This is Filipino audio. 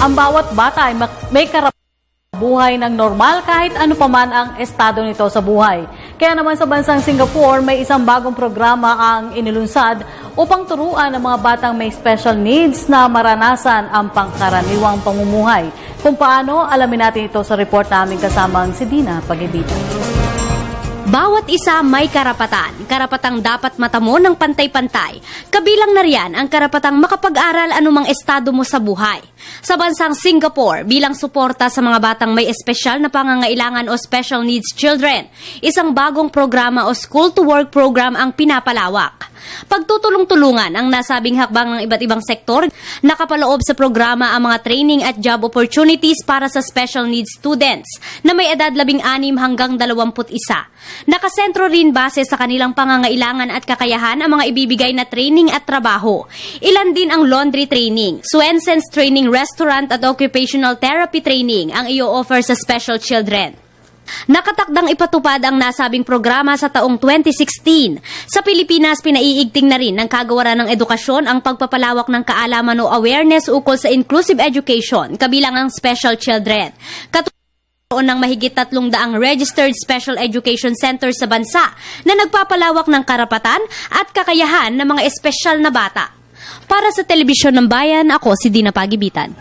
Ang bawat bata ay may karapatan buhay ng normal kahit ano paman ang estado nito sa buhay. Kaya naman sa bansang Singapore, may isang bagong programa ang inilunsad upang turuan ang mga batang may special needs na maranasan ang pangkaraniwang pamumuhay. Kung paano, alamin natin ito sa report namin kasamang si Dina Pag-ibitan. Bawat isa may karapatan. Karapatang dapat matamo ng pantay-pantay. Kabilang na riyan ang karapatang makapag-aral anumang estado mo sa buhay. Sa bansang Singapore, bilang suporta sa mga batang may espesyal na pangangailangan o special needs children, isang bagong programa o school-to-work program ang pinapalawak. Pagtutulong-tulungan ang nasabing hakbang ng iba't ibang sektor, nakapaloob sa programa ang mga training at job opportunities para sa special needs students na may edad 16 hanggang 21. Nakasentro rin base sa kanilang pangangailangan at kakayahan ang mga ibibigay na training at trabaho. Ilan din ang laundry training, Swenson's training, restaurant at occupational therapy training ang i-offer sa special children. Nakatakdang ipatupad ang nasabing programa sa taong 2016. Sa Pilipinas, pinaiigting na rin ng Kagawaran ng Edukasyon ang pagpapalawak ng kaalaman o awareness ukol sa inclusive education, kabilang ang special children. Ng mahigit 300 registered special education centers sa bansa na nagpapalawak ng karapatan at kakayahan ng mga espesyal na bata. Para sa Telebisyon ng Bayan, ako si Dina Pag-ibitan.